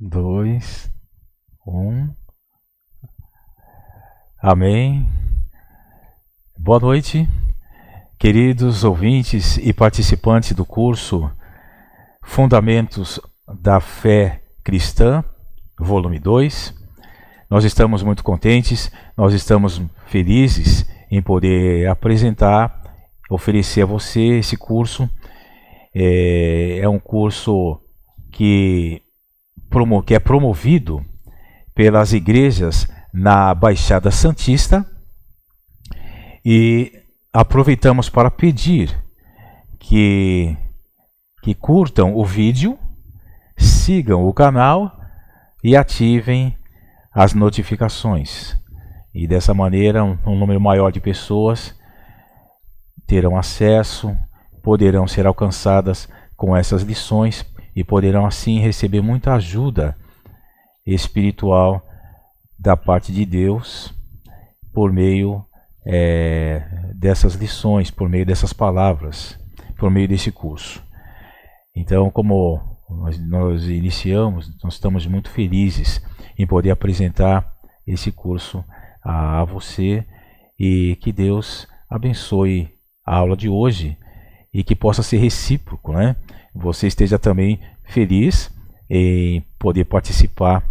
2, 1. Amém. Boa noite, queridos ouvintes e participantes do curso Fundamentos da Fé Cristã, volume 2. Nós estamos muito contentes, nós estamos felizes em poder apresentar, oferecer a você esse curso. É um curso que é promovido pelas igrejas na Baixada Santista, e aproveitamos para pedir que curtam o vídeo, sigam o canal e ativem as notificações. E dessa maneira um número maior de pessoas terão acesso, poderão ser alcançadas com essas lições e poderão assim receber muita ajuda espiritual da parte de Deus por meio dessas lições, por meio dessas palavras, por meio desse curso. Então, como nós iniciamos, nós estamos muito felizes em poder apresentar esse curso a você, e que Deus abençoe a aula de hoje e que possa ser recíproco, né? Você esteja também feliz em poder participar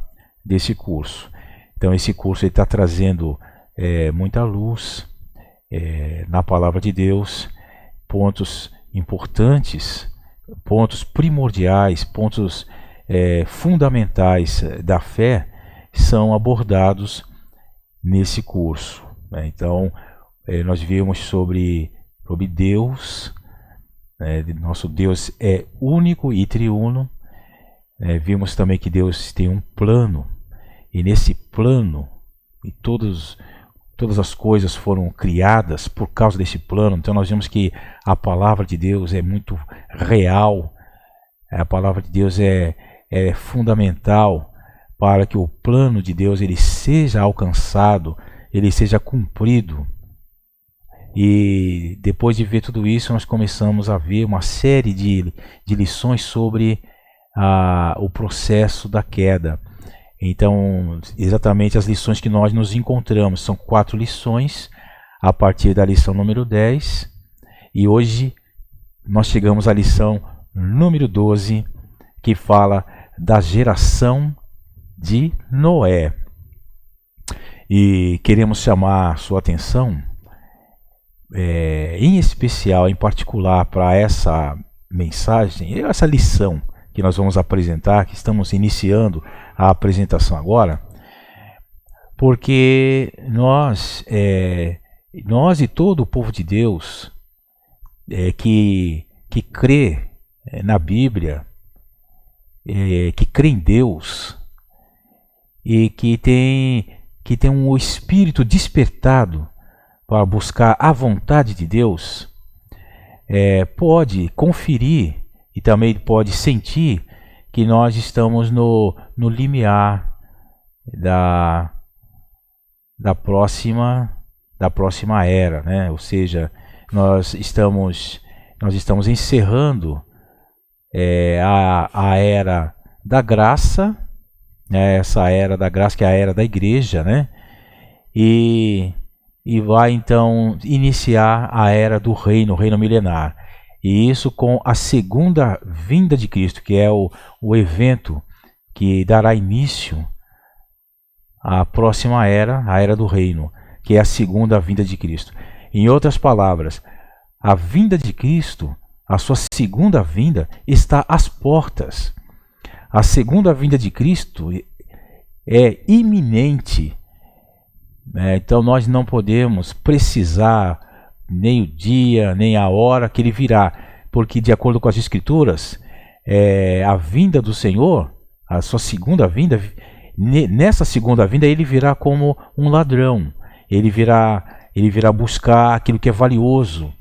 desse curso. Então esse curso está trazendo muita luz na palavra de Deus, pontos importantes, pontos primordiais, pontos fundamentais da fé são abordados nesse curso, né? Então nós vimos sobre Deus. Nosso Deus é único e triuno. Vimos também que Deus tem um plano, e nesse plano, e todas as coisas foram criadas por causa desse plano. Então nós vimos que a palavra de Deus é muito real, a palavra de Deus é fundamental para que o plano de Deus ele seja alcançado, ele seja cumprido. E depois de ver tudo isso, nós começamos a ver uma série de lições sobre o processo da queda. Então, exatamente as lições que nós nos encontramos, são 4 lições, a partir da lição número 10. E hoje nós chegamos à lição número 12, que fala da geração de Noé. E queremos chamar a sua atenção, em especial, em particular, para essa mensagem, essa lição que nós vamos apresentar, que estamos iniciando a apresentação agora, porque nós e todo o povo de Deus que crê na Bíblia, que crê em Deus e que tem um espírito despertado para buscar a vontade de Deus, pode conferir e também pode sentir que nós estamos no limiar da próxima era, né? Ou seja, nós estamos encerrando a era da graça, essa era da graça que é a era da igreja, né? E vai então iniciar a era do reino, o reino milenar. E isso com a segunda vinda de Cristo, que é o evento que dará início à próxima era, a era do reino, que é a segunda vinda de Cristo. Em outras palavras, a vinda de Cristo, a sua segunda vinda, está às portas. A segunda vinda de Cristo é iminente. Então nós não podemos precisar nem o dia, nem a hora que ele virá, porque de acordo com as Escrituras, a vinda do Senhor, a sua segunda vinda, nessa segunda vinda ele virá como um ladrão, ele virá buscar aquilo que é valioso.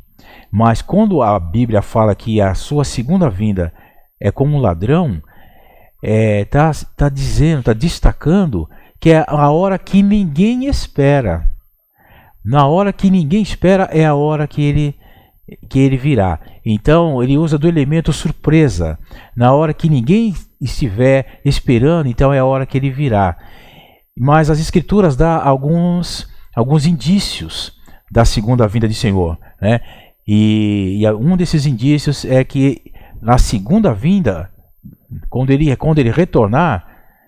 Mas quando a Bíblia fala que a sua segunda vinda é como um ladrão, está dizendo, está destacando que é a hora que ninguém espera. Na hora que ninguém espera é a hora que que ele virá. Então ele usa do elemento surpresa. Na hora que ninguém estiver esperando, então é a hora que ele virá. Mas as Escrituras dão alguns indícios da segunda vinda do Senhor, né? E um desses indícios é que na segunda vinda, quando ele retornar,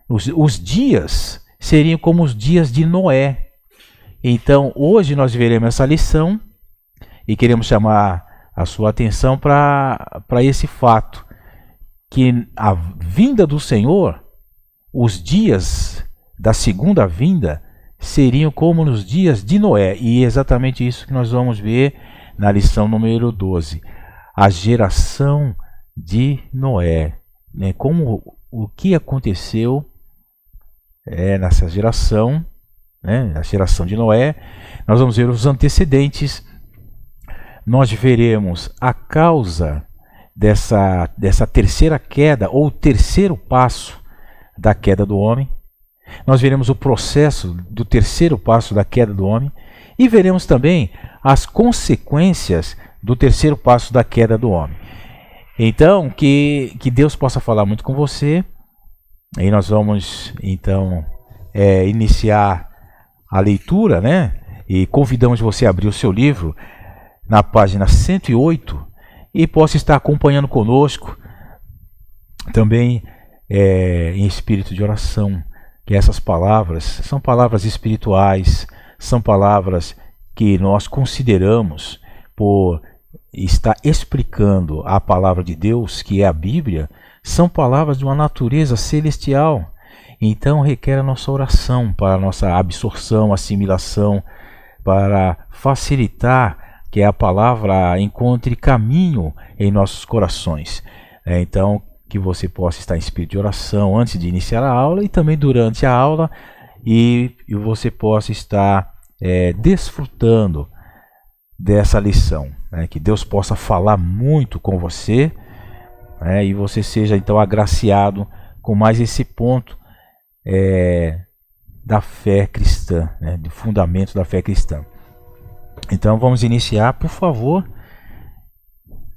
os dias seriam como os dias de Noé. Então hoje nós veremos essa lição e queremos chamar a sua atenção para esse fato, que a vinda do Senhor, os dias da segunda vinda, seriam como nos dias de Noé. E é exatamente isso que nós vamos ver na lição número 12. A geração de Noé, né? Como o que aconteceu nessa geração, né? A geração de Noé. Nós vamos ver os antecedentes. Nós veremos a causa dessa terceira queda, ou terceiro passo da queda do homem. Nós veremos o processo do terceiro passo da queda do homem e veremos também as consequências do terceiro passo da queda do homem. Então, que Deus possa falar muito com você. E nós vamos, então, iniciar a leitura, né? E convidamos você a abrir o seu livro na página 108 e possa estar acompanhando conosco também em espírito de oração. Que essas palavras são palavras espirituais, são palavras que nós consideramos por estar explicando a palavra de Deus, que é a Bíblia, são palavras de uma natureza celestial. Então requer a nossa oração para a nossa absorção, assimilação, para facilitar que a palavra encontre caminho em nossos corações. Então, que você possa estar em espírito de oração antes de iniciar a aula e também durante a aula, e você possa estar desfrutando dessa lição, né? Que Deus possa falar muito com você, né? E você seja então agraciado com mais esse ponto da fé cristã, né? Do fundamento da fé cristã. Então vamos iniciar, por favor.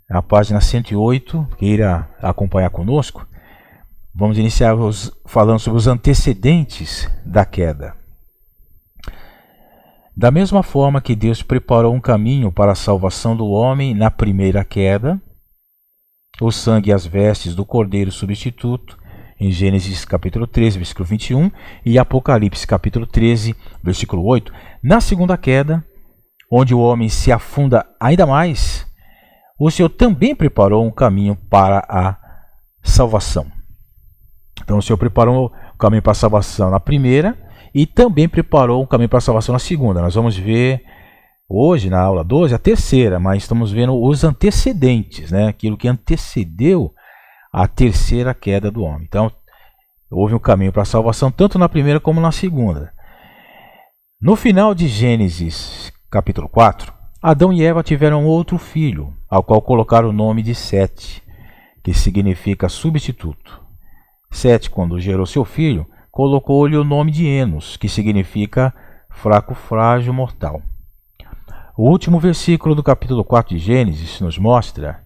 Na página 108, queira acompanhar conosco, vamos iniciar falando sobre os antecedentes da queda. Da mesma forma que Deus preparou um caminho para a salvação do homem na primeira queda, o sangue e as vestes do Cordeiro substituto, em Gênesis capítulo 13, versículo 21, e Apocalipse capítulo 13, versículo 8, na segunda queda, onde o homem se afunda ainda mais, o Senhor também preparou um caminho para a salvação. Então o Senhor preparou o caminho para a salvação na primeira e também preparou um caminho para a salvação na segunda. Nós vamos ver hoje, na aula 12, a terceira, mas estamos vendo os antecedentes, né? Aquilo que antecedeu a terceira queda do homem. Então houve um caminho para a salvação tanto na primeira como na segunda. No final de Gênesis capítulo 4, Adão e Eva tiveram outro filho, ao qual colocaram o nome de Sete, que significa substituto. Sete, quando gerou seu filho, colocou-lhe o nome de Enos, que significa fraco, frágil, mortal. O último versículo do capítulo 4 de Gênesis nos mostra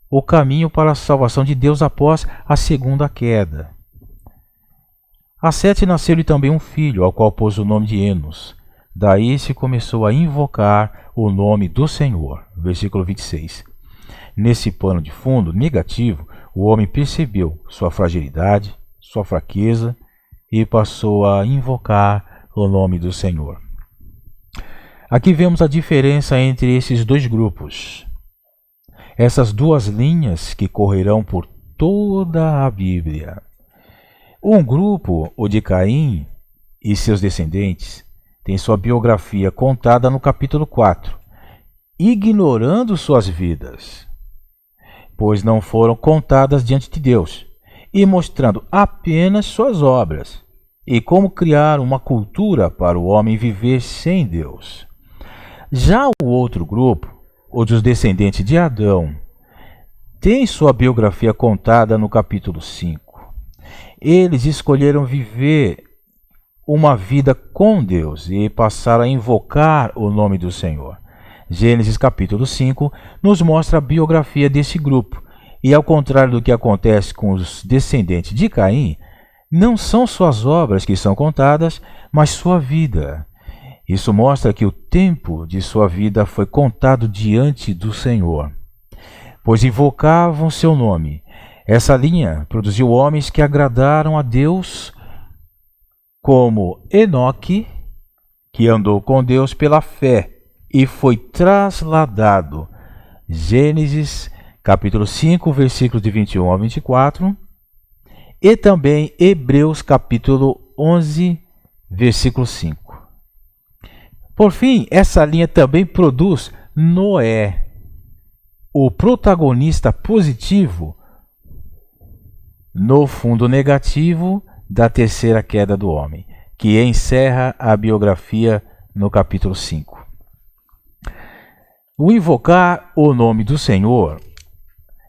o caminho para a salvação de Deus após a segunda queda. A Sete nasceu-lhe também um filho, ao qual pôs o nome de Enos. Daí se começou a invocar o nome do Senhor. Versículo 26. Nesse pano de fundo negativo, o homem percebeu sua fragilidade, sua fraqueza e passou a invocar o nome do Senhor. Aqui vemos a diferença entre esses dois grupos. Essas duas linhas que correrão por toda a Bíblia. Um grupo, o de Caim e seus descendentes, tem sua biografia contada no capítulo 4, ignorando suas vidas, pois não foram contadas diante de Deus, e mostrando apenas suas obras, e como criar uma cultura para o homem viver sem Deus. Já o outro grupo, o dos descendentes de Adão, tem sua biografia contada no capítulo 5. Eles escolheram viver uma vida com Deus e passaram a invocar o nome do Senhor. Gênesis capítulo 5 nos mostra a biografia desse grupo. E ao contrário do que acontece com os descendentes de Caim, não são suas obras que são contadas, mas sua vida. Isso mostra que o tempo de sua vida foi contado diante do Senhor, pois invocavam seu nome. Essa linha produziu homens que agradaram a Deus, como Enoque, que andou com Deus pela fé e foi trasladado. Gênesis capítulo 5, versículos de 21 a 24. E também Hebreus capítulo 11, versículo 5. Por fim, essa linha também produz Noé, o protagonista positivo no fundo negativo da terceira queda do homem, que encerra a biografia no capítulo 5. O invocar o nome do Senhor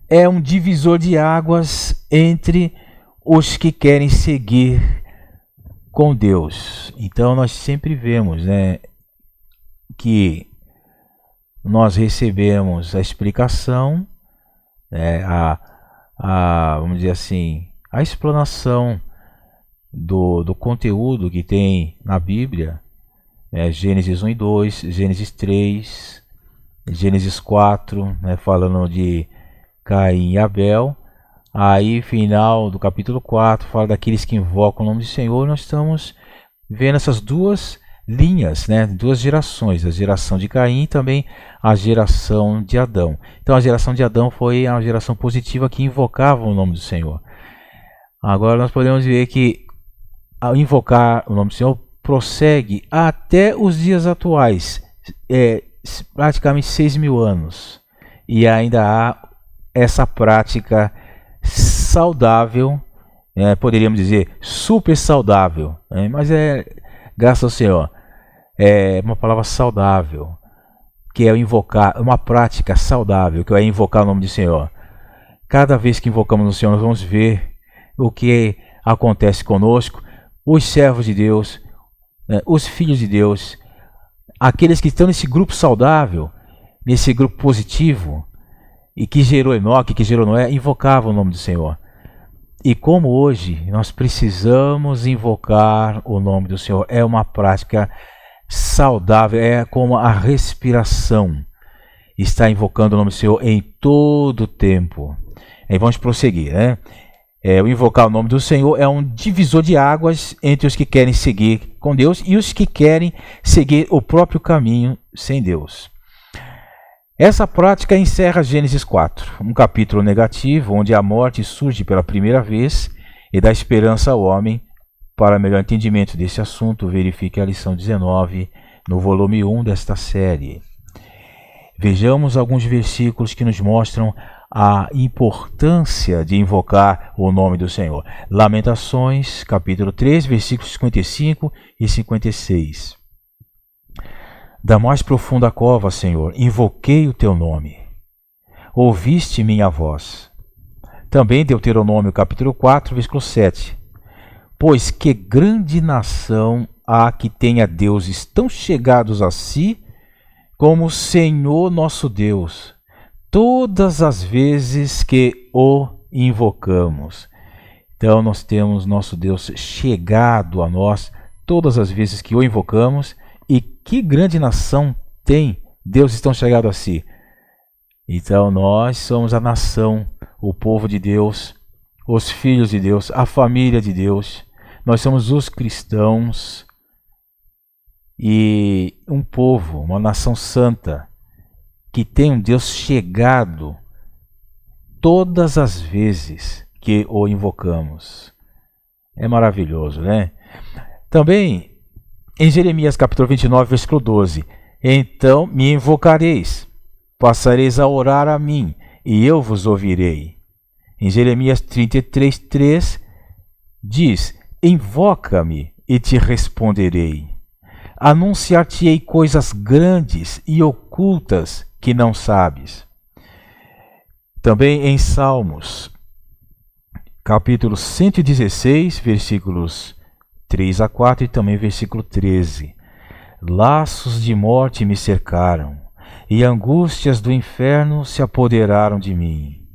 é um divisor de águas entre os que querem seguir com Deus. Então nós sempre vemos, que nós recebemos a explicação, vamos dizer assim, a explanação do conteúdo que tem na Bíblia, Gênesis 1 e 2, Gênesis 3, Gênesis 4, falando de Caim e Abel. Aí, final do capítulo 4, fala daqueles que invocam o nome do Senhor. Nós estamos vendo essas duas linhas, duas gerações, a geração de Caim e também a geração de Adão. Então a geração de Adão foi a geração positiva que invocava o nome do Senhor. Agora nós podemos ver que ao invocar o nome do Senhor prossegue até os dias atuais, praticamente 6.000 anos, e ainda há essa prática saudável, poderíamos dizer super saudável, mas graças ao Senhor, é uma palavra saudável, que é invocar, uma prática saudável, que é invocar o nome do Senhor. Cada vez que invocamos o Senhor, nós vamos ver o que acontece conosco, os servos de Deus, os filhos de Deus, aqueles que estão nesse grupo saudável, nesse grupo positivo, e que gerou Enoque, que gerou Noé, invocavam o nome do Senhor. E como hoje nós precisamos invocar o nome do Senhor, é uma prática saudável, é como a respiração, está invocando o nome do Senhor em todo o tempo. Aí vamos prosseguir, o invocar o nome do Senhor é um divisor de águas entre os que querem seguir com Deus e os que querem seguir o próprio caminho sem Deus. Essa prática encerra Gênesis 4, um capítulo negativo, onde a morte surge pela primeira vez e dá esperança ao homem. Para melhor entendimento desse assunto, verifique a lição 19 no volume 1 desta série. Vejamos alguns versículos que nos mostram a importância de invocar o nome do Senhor. Lamentações, capítulo 3, versículos 55 e 56. Da mais profunda cova, Senhor, invoquei o teu nome. Ouviste minha voz. Também Deuteronômio, capítulo 4, versículo 7. Pois que grande nação há que tenha deuses tão chegados a si como o Senhor nosso Deus, todas as vezes que o invocamos. Então nós temos nosso Deus chegado a nós todas as vezes que o invocamos. E que grande nação tem deuses tão chegados a si? Então nós somos a nação, o povo de Deus, os filhos de Deus, a família de Deus. Nós somos os cristãos e um povo, uma nação santa, que tem um Deus chegado todas as vezes que o invocamos. É maravilhoso, Também em Jeremias capítulo 29, versículo 12. Então me invocareis, passareis a orar a mim, e eu vos ouvirei. Em Jeremias 33, 3, diz: invoca-me e te responderei. Anunciar-te-ei coisas grandes e ocultas que não sabes. Também em Salmos, capítulo 116, versículos 3 a 4 e também versículo 13. Laços de morte me cercaram, e angústias do inferno se apoderaram de mim.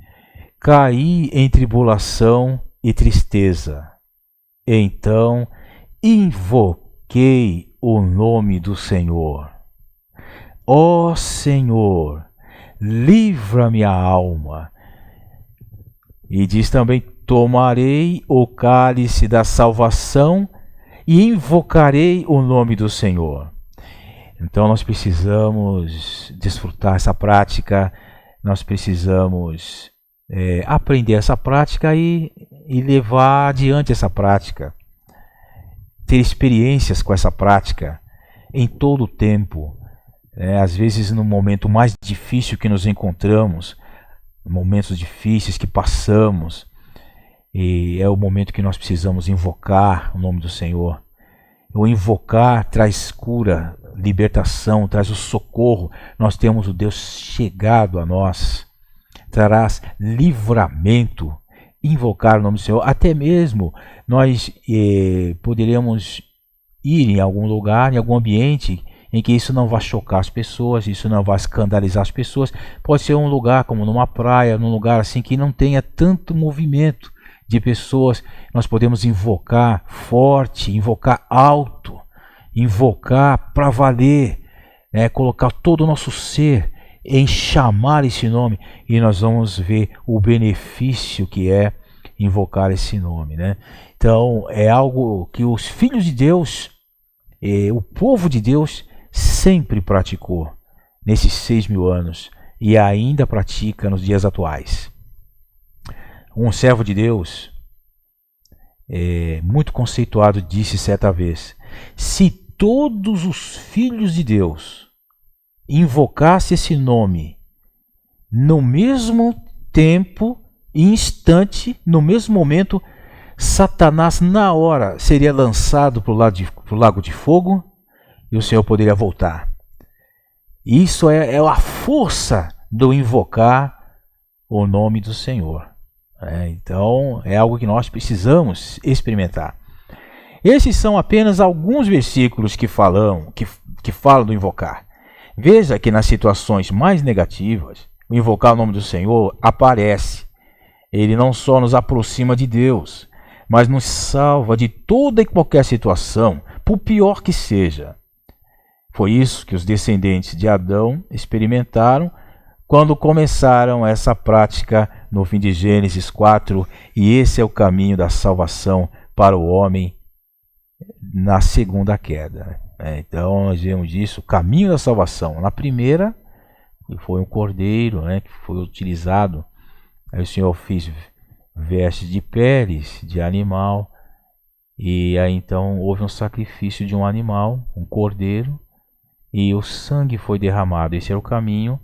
Caí em tribulação e tristeza. Então invoquei o nome do Senhor. Ó Senhor, livra-me a alma. E diz também: tomarei o cálice da salvação e invocarei o nome do Senhor. Então nós precisamos desfrutar essa prática, nós precisamos aprender essa prática e levar adiante essa prática. Ter experiências com essa prática em todo o tempo. Às vezes no momento mais difícil que nos encontramos, momentos difíceis que passamos, e é o momento que nós precisamos invocar o nome do Senhor. O invocar traz cura, libertação, traz o socorro. Nós temos o Deus chegado a nós, traz livramento. Invocar o nome do Senhor, até mesmo nós poderíamos ir em algum lugar, em algum ambiente em que isso não vai chocar as pessoas, isso não vai escandalizar as pessoas. Pode ser um lugar como numa praia, num lugar assim que não tenha tanto movimento de pessoas. Nós podemos invocar forte, invocar alto, invocar para valer, colocar todo o nosso ser em chamar esse nome, e nós vamos ver o benefício que é invocar esse nome, Então é algo que os filhos de Deus, o povo de Deus sempre praticou nesses 6.000 anos e ainda pratica nos dias atuais. Um servo de Deus, muito conceituado, disse certa vez: se todos os filhos de Deus invocasse esse nome no mesmo tempo, instante, no mesmo momento, Satanás na hora seria lançado para o lago de fogo e o Senhor poderia voltar. Isso é a força do invocar o nome do Senhor. Então é algo que nós precisamos experimentar. Esses são apenas alguns versículos que falam do invocar. Veja que nas situações mais negativas, o invocar o nome do Senhor aparece. Ele não só nos aproxima de Deus, mas nos salva de toda e qualquer situação, por pior que seja. Foi isso que os descendentes de Adão experimentaram quando começaram essa prática no fim de Gênesis 4, e esse é o caminho da salvação para o homem na segunda queda. Então nós vemos isso, o caminho da salvação. Na primeira, foi um cordeiro, que foi utilizado. Aí o Senhor fez vestes de peles de animal, e aí então houve um sacrifício de um animal, um cordeiro, e o sangue foi derramado. Esse era o caminho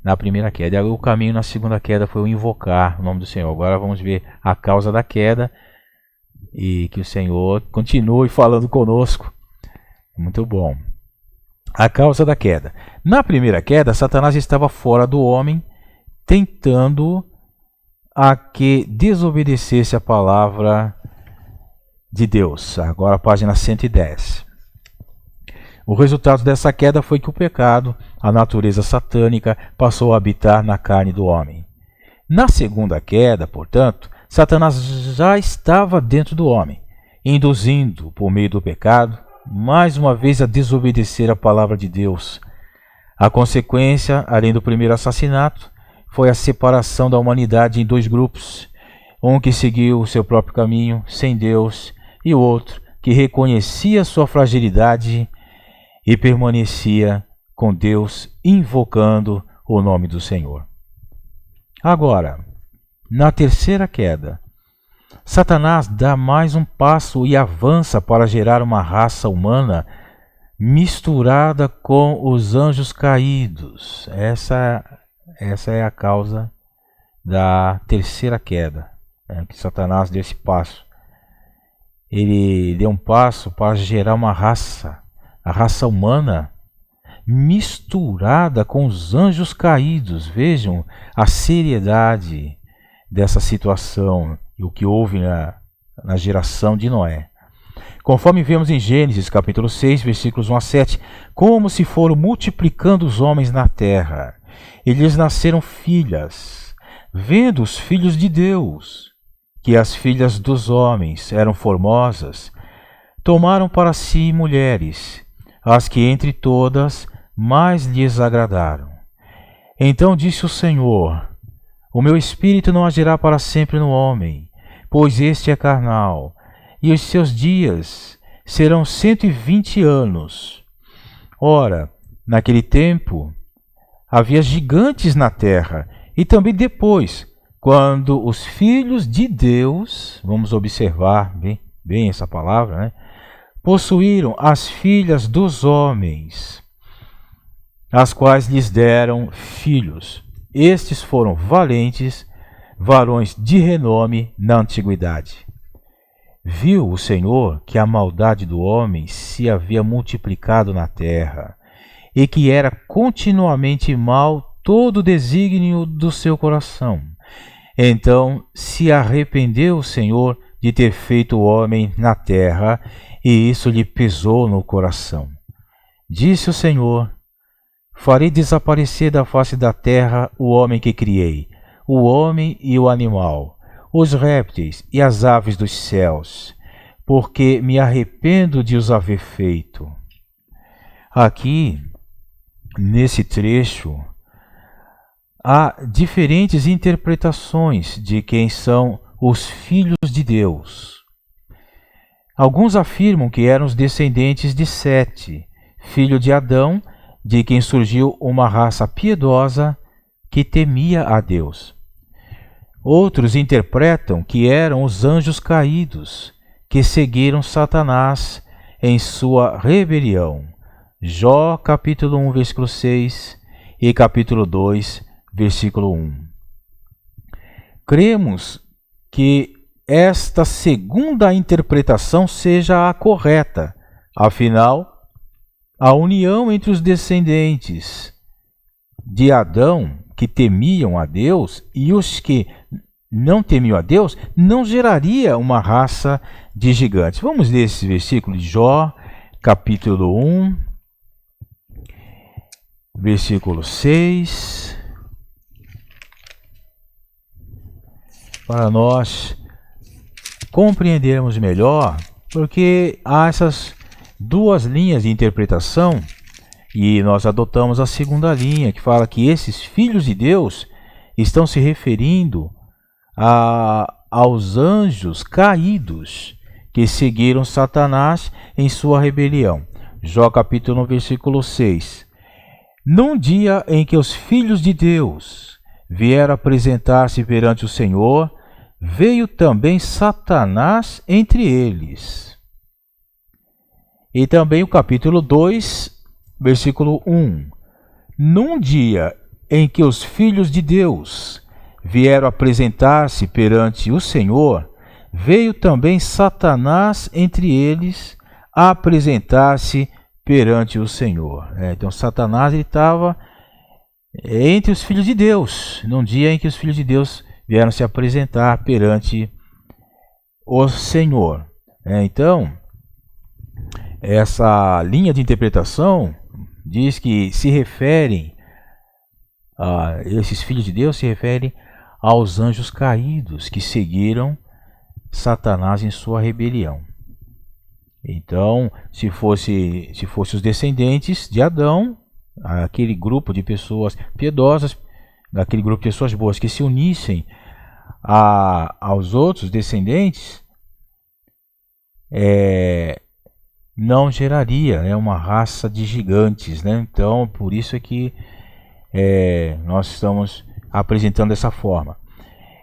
na primeira queda. E o caminho na segunda queda foi o invocar o nome do Senhor. Agora vamos ver a causa da queda, e que o Senhor continue falando conosco. Muito bom. A causa da queda. Na primeira queda, Satanás estava fora do homem, tentando a que desobedecesse a palavra de Deus. Agora a página 110. O resultado dessa queda foi que o pecado, a natureza satânica, passou a habitar na carne do homem. Na segunda queda, portanto, Satanás já estava dentro do homem, induzindo, por meio do pecado, mais uma vez a desobedecer a palavra de Deus. A consequência, além do primeiro assassinato, foi a separação da humanidade em dois grupos, um que seguiu o seu próprio caminho, sem Deus, e o outro que reconhecia sua fragilidade e permanecia com Deus, invocando o nome do Senhor. Agora, na terceira queda, Satanás dá mais um passo e avança para gerar uma raça humana misturada com os anjos caídos. Essa é a causa da terceira queda, que Satanás deu esse passo. Ele deu um passo para gerar uma raça, a raça humana, misturada com os anjos caídos. Vejam a seriedade dessa situação e o que houve na geração de Noé. conforme vemos em Gênesis capítulo 6, versículos 1 a 7, como se foram multiplicando os homens na terra. E lhes nasceram filhas, vendo os filhos de Deus, que as filhas dos homens eram formosas, tomaram para si mulheres, as que entre todas mais lhes agradaram. Então disse o Senhor: o meu espírito não agirá para sempre no homem, pois este é carnal, e os seus dias serão 120 anos. Ora, naquele tempo havia gigantes na terra, e também depois, quando os filhos de Deus, vamos observar bem essa palavra, né, possuíram as filhas dos homens, as quais lhes deram filhos. Estes foram valentes, varões de renome na antiguidade. Viu o Senhor que a maldade do homem se havia multiplicado na terra, e que era continuamente mau todo o desígnio do seu coração. Então se arrependeu o Senhor de ter feito o homem na terra, e isso lhe pesou no coração. Disse o Senhor: farei desaparecer da face da terra o homem que criei, o homem e o animal, os répteis e as aves dos céus, porque me arrependo de os haver feito. Aqui, nesse trecho, há diferentes interpretações de quem são os filhos de Deus. Alguns afirmam que eram os descendentes de Sete, filho de Adão, de quem surgiu uma raça piedosa que temia a Deus. Outros interpretam que eram os anjos caídos, que seguiram Satanás em sua rebelião. Jó capítulo 1, versículo 6 e capítulo 2, versículo 1. Cremos que esta segunda interpretação seja a correta. Afinal, a união entre os descendentes de Adão, que temiam a Deus, e os que não temiam a Deus, não geraria uma raça de gigantes. Vamos ler esse versículo de Jó, capítulo 1, versículo 6, para nós compreendermos melhor, porque há essas duas linhas de interpretação, e nós adotamos a segunda linha, que fala que esses filhos de Deus estão se referindo aos anjos caídos que seguiram Satanás em sua rebelião. Jó capítulo 1, versículo 6. Num dia em que os filhos de Deus vieram apresentar-se perante o Senhor, veio também Satanás entre eles. E também o capítulo 2, versículo 1. Num dia em que os filhos de Deus vieram apresentar-se perante o Senhor, veio também Satanás entre eles a apresentar-se perante o Senhor. Então Satanás estava entre os filhos de Deus, num dia em que os filhos de Deus vieram se apresentar perante o Senhor. Então, essa linha de interpretação diz que se referem a esses filhos de Deus, se referem aos anjos caídos que seguiram Satanás em sua rebelião. Então, se fosse os descendentes de Adão, aquele grupo de pessoas piedosas, aquele grupo de pessoas boas que se unissem aos outros descendentes, não geraria uma raça de gigantes, né? Então, por isso é que nós estamos apresentando dessa forma.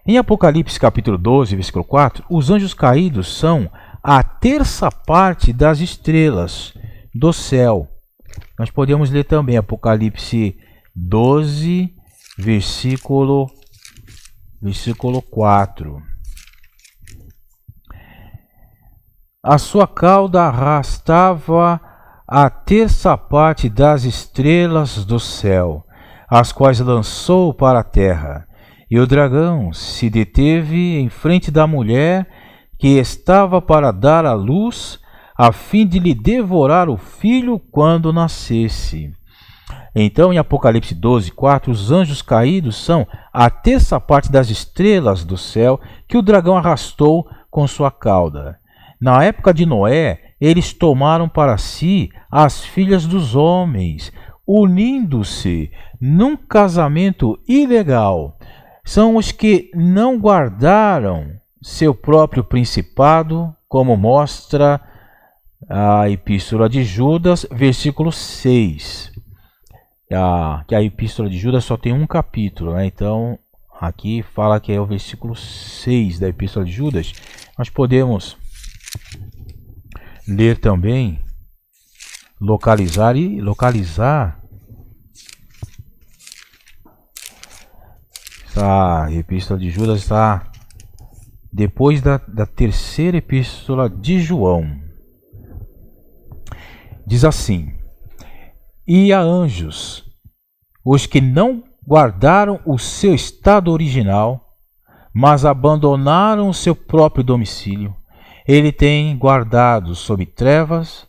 Em Apocalipse capítulo 12, versículo 4, os anjos caídos são a terça parte das estrelas do céu. Nós podemos ler também Apocalipse 12, versículo 4. A sua cauda arrastava a terça parte das estrelas do céu, as quais lançou para a terra. E o dragão se deteve em frente da mulher que estava para dar à luz a fim de lhe devorar o filho quando nascesse. Então, em Apocalipse 12:4, os anjos caídos são a terça parte das estrelas do céu que o dragão arrastou com sua cauda. Na época de Noé, eles tomaram para si as filhas dos homens, unindo-se num casamento ilegal. São os que não guardaram seu próprio principado, como mostra a Epístola de Judas, versículo 6. Que a Epístola de Judas só tem um capítulo, né? Então, aqui fala que é o versículo 6 da Epístola de Judas. Nós podemos ler também, localizar. A Epístola de Judas está depois da terceira Epístola de João. Diz assim: e a anjos, os que não guardaram o seu estado original, mas abandonaram o seu próprio domicílio, ele tem guardado sob trevas,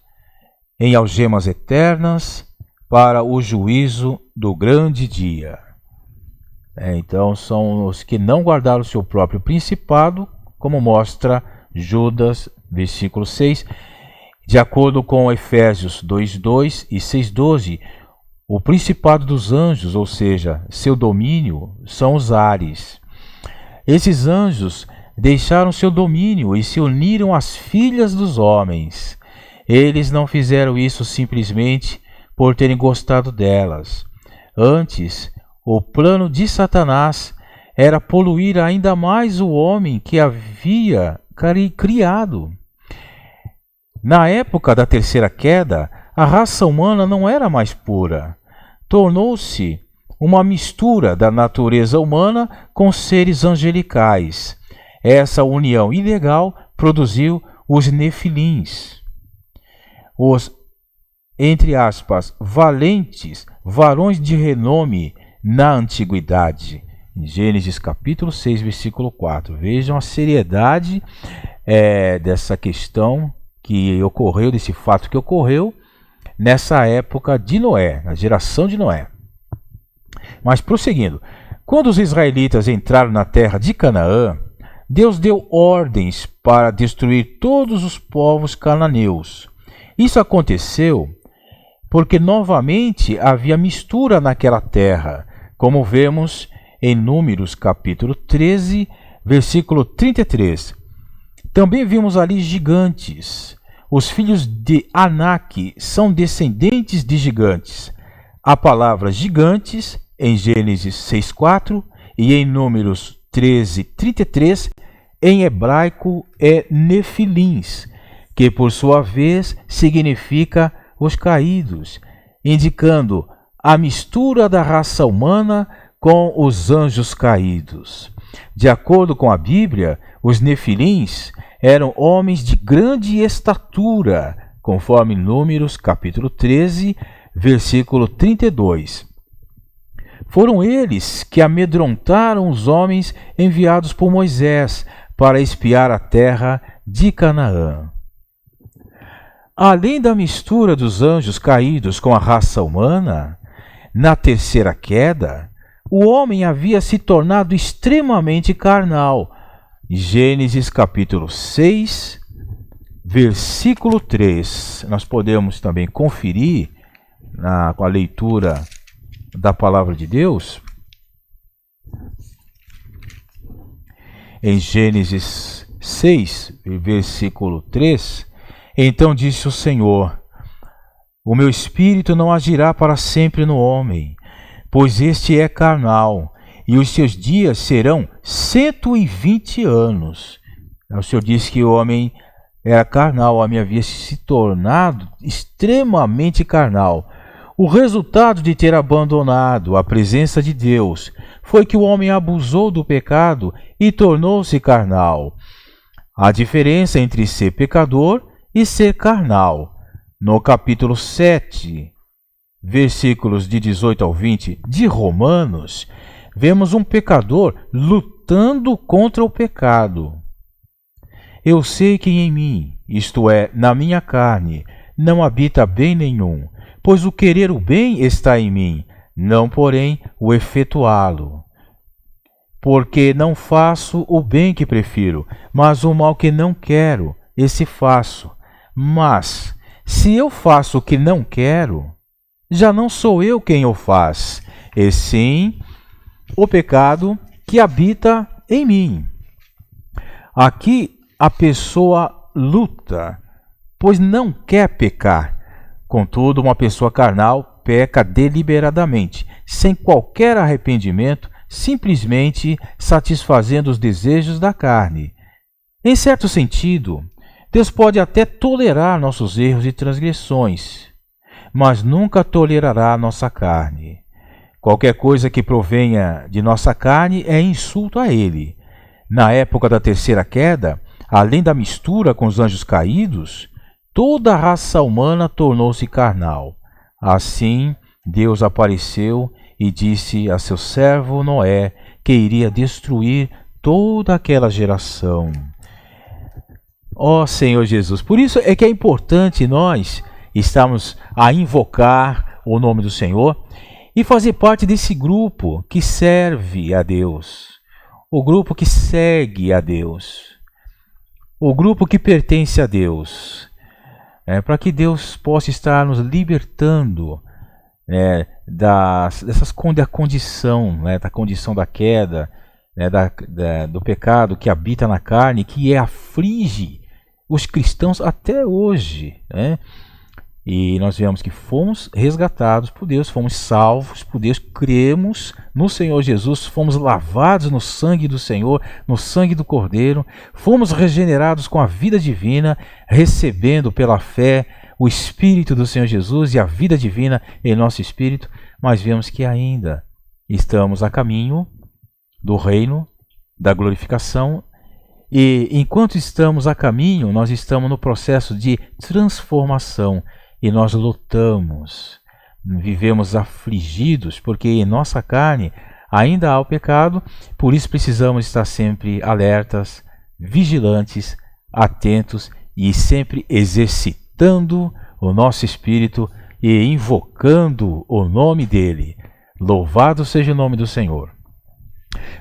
em algemas eternas, para o juízo do grande dia. Então são os que não guardaram o seu próprio principado, como mostra Judas, versículo 6. De acordo com Efésios 2:2 e 6:12, o principado dos anjos, ou seja, seu domínio, são os ares. Esses anjos deixaram seu domínio e se uniram às filhas dos homens. Eles não fizeram isso simplesmente por terem gostado delas. Antes, o plano de Satanás era poluir ainda mais o homem que havia criado. Na época da terceira queda, a raça humana não era mais pura. Tornou-se uma mistura da natureza humana com seres angelicais. Essa união ilegal produziu os nefilins, os, entre aspas, valentes varões de renome na antiguidade. Em Gênesis capítulo 6, versículo 4. Vejam a seriedade dessa questão que ocorreu, desse fato que ocorreu nessa época de Noé, na geração de Noé. Mas prosseguindo, quando os israelitas entraram na terra de Canaã, Deus deu ordens para destruir todos os povos cananeus. Isso aconteceu porque novamente havia mistura naquela terra, como vemos em Números capítulo 13, versículo 33. Também vimos ali gigantes. Os filhos de Anak são descendentes de gigantes. A palavra gigantes, em Gênesis 6:4 e em Números 13:33, em hebraico é nefilins, que por sua vez significa os caídos, indicando a mistura da raça humana com os anjos caídos. De acordo com a Bíblia, os nefilins eram homens de grande estatura, conforme Números capítulo 13, versículo 32. Foram eles que amedrontaram os homens enviados por Moisés para espiar a terra de Canaã. Além da mistura dos anjos caídos com a raça humana, na terceira queda, o homem havia se tornado extremamente carnal. Gênesis capítulo 6, versículo 3. Nós podemos também conferir com a leitura da palavra de Deus. Em Gênesis 6, versículo 3, então disse o Senhor: o meu espírito não agirá para sempre no homem, pois este é carnal, e os seus dias serão 120 anos. O Senhor disse que o homem era carnal, o homem havia se tornado extremamente carnal. O resultado de ter abandonado a presença de Deus foi que o homem abusou do pecado e tornou-se carnal. A diferença entre ser pecador e ser carnal. No capítulo 7, versículos de 18 ao 20 de Romanos, vemos um pecador lutando contra o pecado. Eu sei que em mim, isto é, na minha carne, não habita bem nenhum, pois o querer o bem está em mim, não, porém, o efetuá-lo. Porque não faço o bem que prefiro, mas o mal que não quero, esse faço. Mas, se eu faço o que não quero, já não sou eu quem o faz, e sim o pecado que habita em mim. Aqui a pessoa luta, pois não quer pecar. Contudo, uma pessoa carnal peca deliberadamente, sem qualquer arrependimento, simplesmente satisfazendo os desejos da carne. Em certo sentido, Deus pode até tolerar nossos erros e transgressões, mas nunca tolerará nossa carne. Qualquer coisa que provenha de nossa carne é insulto a Ele. Na época da terceira queda, além da mistura com os anjos caídos, toda a raça humana tornou-se carnal. Assim, Deus apareceu e disse a seu servo Noé que iria destruir toda aquela geração. Ó Senhor Jesus, por isso é que é importante nós estarmos a invocar o nome do Senhor e fazer parte desse grupo que serve a Deus, o grupo que segue a Deus, o grupo que pertence a Deus, para que Deus possa estar nos libertando da condição, da condição da queda, do pecado que habita na carne, que aflige os cristãos até hoje. E nós vemos que fomos resgatados por Deus, fomos salvos por Deus, cremos no Senhor Jesus, fomos lavados no sangue do Senhor, no sangue do Cordeiro, fomos regenerados com a vida divina, recebendo pela fé o Espírito do Senhor Jesus e a vida divina em nosso espírito, mas vemos que ainda estamos a caminho do reino, da glorificação, e enquanto estamos a caminho, nós estamos no processo de transformação, e nós lutamos, vivemos afligidos, porque em nossa carne ainda há o pecado, por isso precisamos estar sempre alertas, vigilantes, atentos e sempre exercitando o nosso espírito e invocando o nome dele. Louvado seja o nome do Senhor.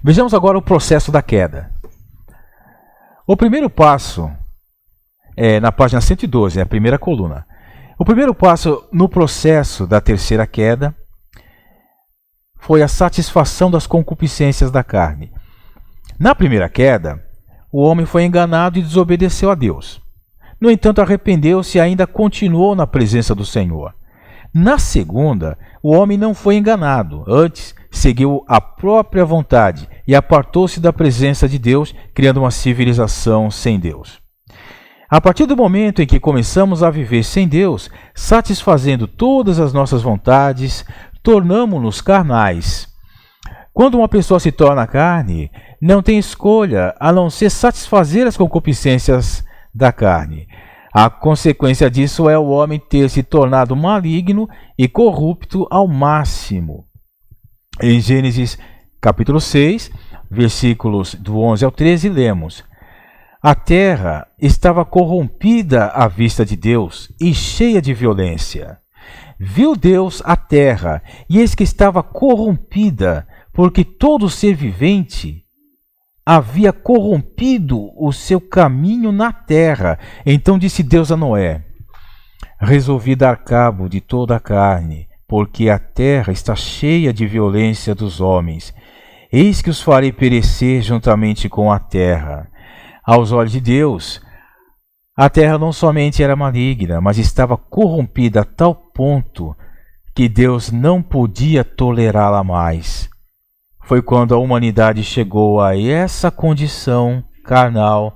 Vejamos agora o processo da queda. O primeiro passo é na página 112, a primeira coluna. O primeiro passo no processo da terceira queda foi a satisfação das concupiscências da carne. Na primeira queda, o homem foi enganado e desobedeceu a Deus. No entanto, arrependeu-se e ainda continuou na presença do Senhor. Na segunda, o homem não foi enganado, antes seguiu a própria vontade e apartou-se da presença de Deus, criando uma civilização sem Deus. A partir do momento em que começamos a viver sem Deus, satisfazendo todas as nossas vontades, tornamo-nos carnais. Quando uma pessoa se torna carne, não tem escolha a não ser satisfazer as concupiscências da carne. A consequência disso é o homem ter se tornado maligno e corrupto ao máximo. Em Gênesis capítulo 6, versículos do 11 ao 13, lemos: A terra estava corrompida à vista de Deus e cheia de violência. Viu Deus a terra, e eis que estava corrompida, porque todo ser vivente havia corrompido o seu caminho na terra. Então disse Deus a Noé: Resolvi dar cabo de toda a carne, porque a terra está cheia de violência dos homens. Eis que os farei perecer juntamente com a terra. Aos olhos de Deus, a terra não somente era maligna, mas estava corrompida a tal ponto que Deus não podia tolerá-la mais. Foi quando a humanidade chegou a essa condição carnal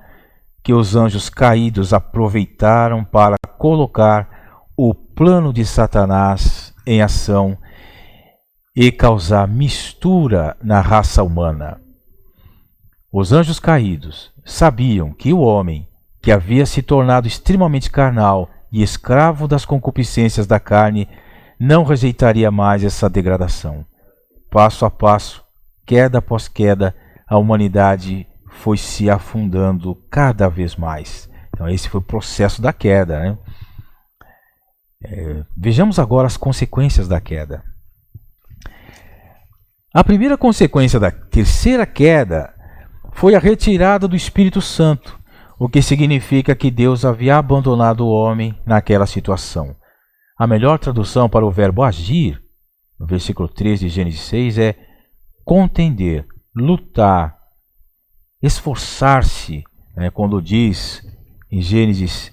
que os anjos caídos aproveitaram para colocar o plano de Satanás em ação e causar mistura na raça humana. Os anjos caídos sabiam que o homem, que havia se tornado extremamente carnal e escravo das concupiscências da carne, não rejeitaria mais essa degradação. Passo a passo, queda após queda, a humanidade foi se afundando cada vez mais, Então esse foi o processo da queda, né? Vejamos agora as consequências da queda. A primeira consequência da terceira queda foi a retirada do Espírito Santo, o que significa que Deus havia abandonado o homem naquela situação. A melhor tradução para o verbo agir, no versículo 3 de Gênesis 6, é contender, lutar, esforçar-se, né? Quando diz em Gênesis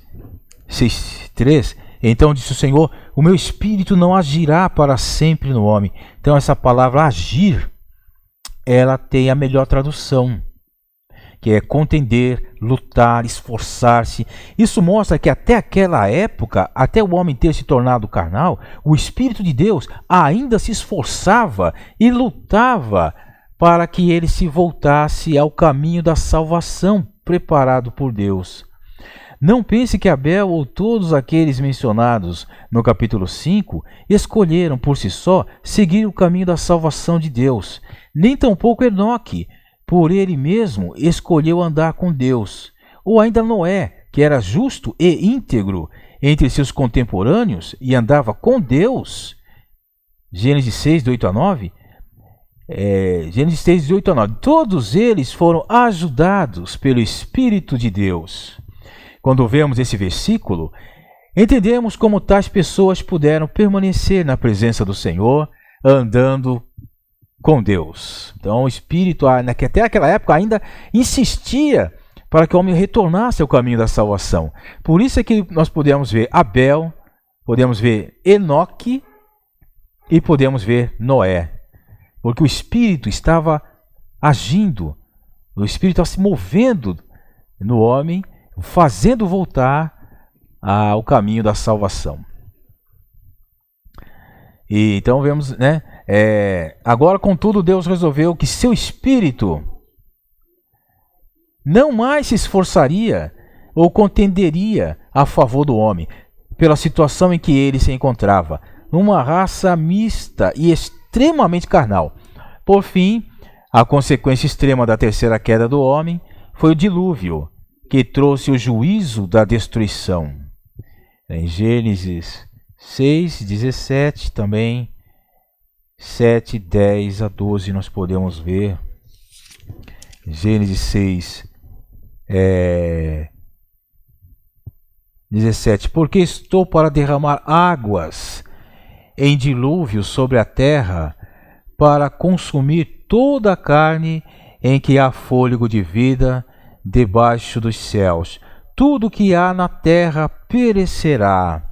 6:3, então disse o Senhor, o meu espírito não agirá para sempre no homem. Então essa palavra agir, ela tem a melhor tradução, que é contender, lutar, esforçar-se. Isso mostra que até aquela época, até o homem ter se tornado carnal, o Espírito de Deus ainda se esforçava e lutava para que ele se voltasse ao caminho da salvação preparado por Deus. Não pense que Abel ou todos aqueles mencionados no capítulo 5 escolheram por si só seguir o caminho da salvação de Deus. Nem tampouco Enoque, por ele mesmo, escolheu andar com Deus. Ou ainda Noé, que era justo e íntegro entre seus contemporâneos e andava com Deus. Gênesis 6, de 8 a 9. Gênesis 6, de 8 a 9. Todos eles foram ajudados pelo Espírito de Deus. Quando vemos esse versículo, entendemos como tais pessoas puderam permanecer na presença do Senhor, andando com Deus. Então o Espírito, até aquela época, ainda insistia para que o homem retornasse ao caminho da salvação. Por isso é que nós podemos ver Abel, podemos ver Enoque e podemos ver Noé. Porque o Espírito estava agindo, o Espírito estava se movendo no homem, fazendo voltar ao caminho da salvação. E então vemos, né? Agora, contudo, Deus resolveu que seu Espírito não mais se esforçaria ou contenderia a favor do homem, pela situação em que ele se encontrava, numa raça mista e extremamente carnal. Por fim, a consequência extrema da terceira queda do homem foi o dilúvio, que trouxe o juízo da destruição. Em Gênesis 6, 17, também 7, 10 a 12, nós podemos ver. Gênesis 6, 17. Porque estou para derramar águas em dilúvio sobre a terra, para consumir toda a carne em que há fôlego de vida, debaixo dos céus. Tudo que há na terra perecerá.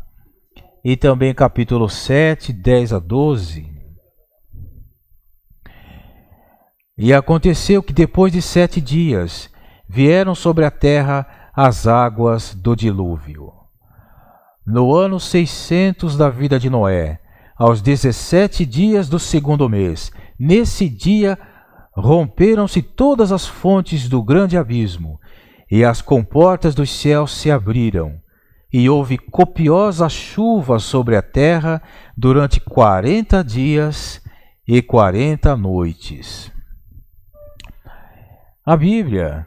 E também capítulo 7, 10 a 12. E aconteceu que depois de 7 dias vieram sobre a terra as águas do dilúvio. No ano 600 da vida de Noé, aos 17 dias do segundo mês, nesse dia romperam-se todas as fontes do grande abismo, e as comportas dos céus se abriram, e houve copiosa chuva sobre a terra durante 40 dias e 40 noites. A Bíblia,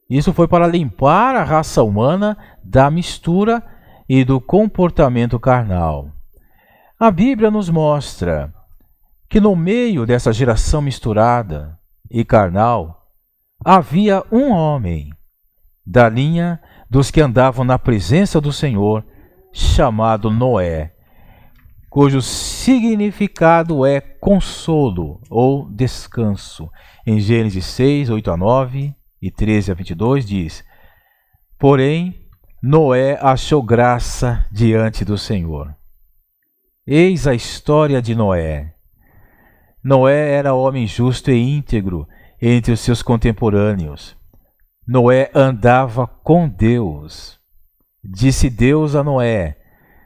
isso foi para limpar a raça humana da mistura e do comportamento carnal. A Bíblia nos mostra que no meio dessa geração misturada e carnal, havia um homem da linha dos que andavam na presença do Senhor, chamado Noé, cujo significado é consolo ou descanso. Em Gênesis 6, 8 a 9 e 13 a 22 diz: porém, Noé achou graça diante do Senhor. Eis a história de Noé. Noé era homem justo e íntegro entre os seus contemporâneos. Noé andava com Deus. Disse Deus a Noé: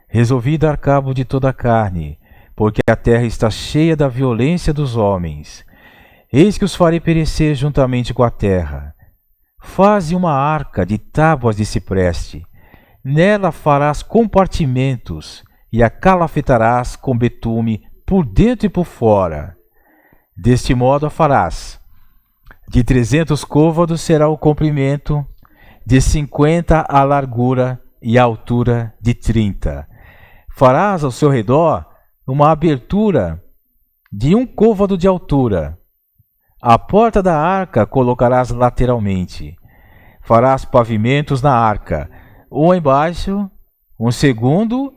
resolvi dar cabo de toda a carne, porque a terra está cheia da violência dos homens. Eis que os farei perecer juntamente com a terra. Faze uma arca de tábuas de cipreste. Nela farás compartimentos e a calafetarás com betume por dentro e por fora. Deste modo a farás. De 300 côvados será o comprimento, de 50 a largura e a altura de 30. Farás ao seu redor uma abertura de 1 côvado de altura. A porta da arca colocarás lateralmente. Farás pavimentos na arca, um embaixo, um segundo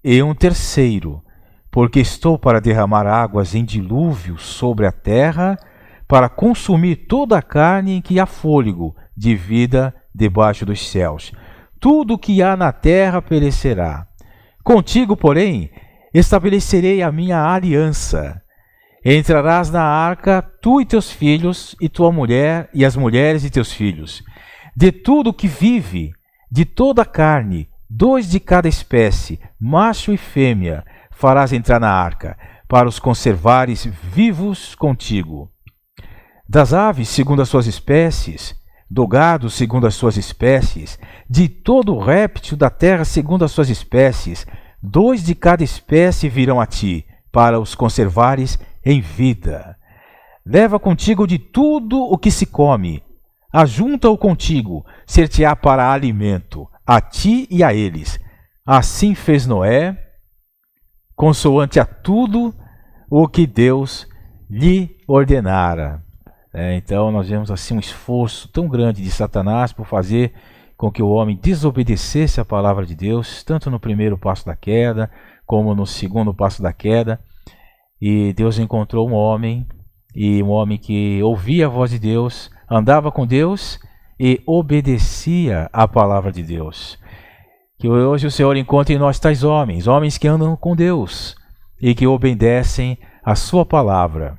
e um terceiro, porque estou para derramar águas em dilúvio sobre a terra, para consumir toda a carne em que há fôlego de vida debaixo dos céus. Tudo o que há na terra perecerá. Contigo, porém, estabelecerei a minha aliança. Entrarás na arca, tu e teus filhos, e tua mulher, e as mulheres de teus filhos. De tudo que vive, de toda a carne, 2 de cada espécie, macho e fêmea, farás entrar na arca, para os conservares vivos contigo. Das aves, segundo as suas espécies, do gado, segundo as suas espécies, de todo o réptil da terra, segundo as suas espécies, 2 de cada espécie virão a ti, para os conservares em vida. Leva contigo de tudo o que se come, ajunta-o contigo, ser-te-á para alimento, a ti e a eles. Assim fez Noé, consoante a tudo o que Deus lhe ordenara. Então nós vemos assim um esforço tão grande de Satanás por fazer com que o homem desobedecesse a palavra de Deus, tanto no primeiro passo da queda, como no segundo passo da queda. E Deus encontrou um homem que ouvia a voz de Deus, andava com Deus e obedecia à palavra de Deus. Que hoje o Senhor encontre em nós tais homens, homens que andam com Deus e que obedecem à sua palavra.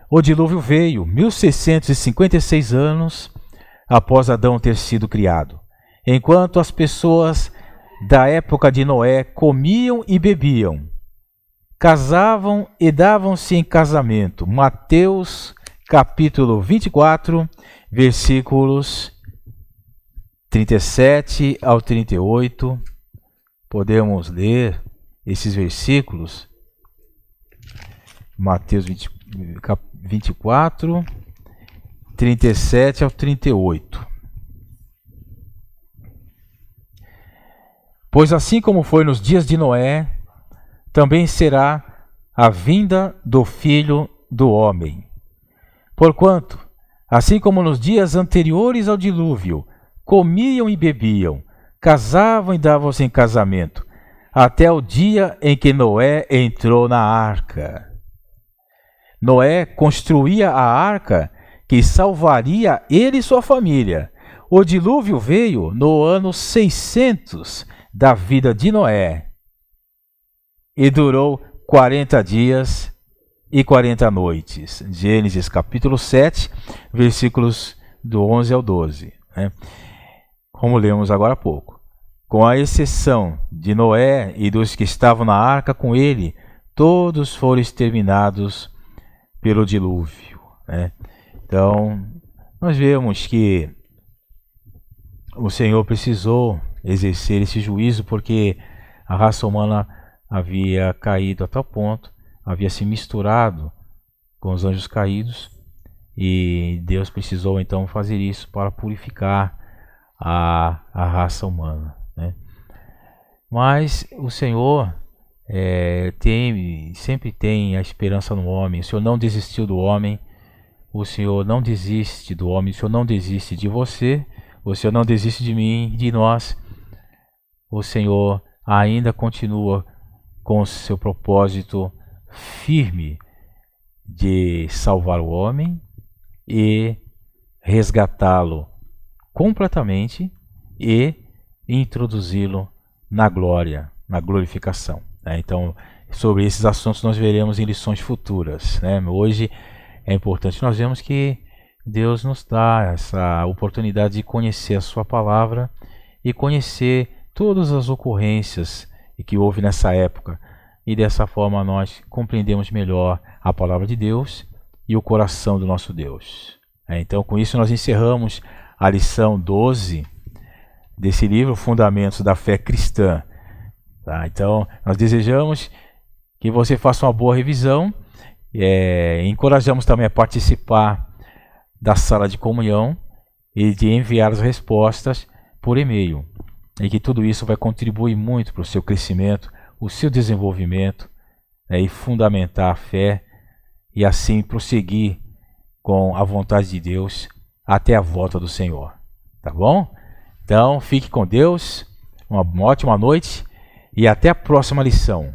O dilúvio veio 1656 anos após Adão ter sido criado. Enquanto as pessoas da época de Noé comiam e bebiam, casavam e davam-se em casamento. Mateus capítulo 24, versículos 37 ao 38. Podemos ler esses versículos. Mateus 24, 37 ao 38. Pois assim como foi nos dias de Noé, também será a vinda do Filho do Homem. Porquanto, assim como nos dias anteriores ao dilúvio, comiam e bebiam, casavam e davam-se em casamento, até o dia em que Noé entrou na arca. Noé construía a arca que salvaria ele e sua família. O dilúvio veio no ano 600 da vida de Noé e durou 40 dias e 40 noites. Gênesis capítulo 7, versículos do 11 ao 12. Como lemos agora há pouco. Com a exceção de Noé e dos que estavam na arca com ele, todos foram exterminados pelo dilúvio. Então, nós vemos que o Senhor precisou exercer esse juízo porque a raça humana havia caído a tal ponto, havia se misturado com os anjos caídos, e Deus precisou então fazer isso para purificar a raça humana. Mas o Senhor sempre tem a esperança no homem. O Senhor não desistiu do homem, o Senhor não desiste do homem, o Senhor não desiste de você, o Senhor não desiste de mim, de nós. O Senhor ainda continua com o seu propósito firme de salvar o homem e resgatá-lo completamente e introduzi-lo na glória, na glorificação. Então, sobre esses assuntos nós veremos em lições futuras. Hoje é importante nós vemos que Deus nos dá essa oportunidade de conhecer a sua palavra e conhecer todas as ocorrências que houve nessa época. E dessa forma nós compreendemos melhor a palavra de Deus e o coração do nosso Deus. Então, com isso nós encerramos a lição 12 desse livro, Fundamentos da Fé Cristã. Então, nós desejamos que você faça uma boa revisão. Encorajamos também a participar da sala de comunhão. e de enviar as respostas por e-mail. E que tudo isso vai contribuir muito para o seu crescimento, o seu desenvolvimento, né, e fundamentar a fé e assim prosseguir com a vontade de Deus até a volta do Senhor. Tá bom? Então, fique com Deus, uma ótima noite e até a próxima lição.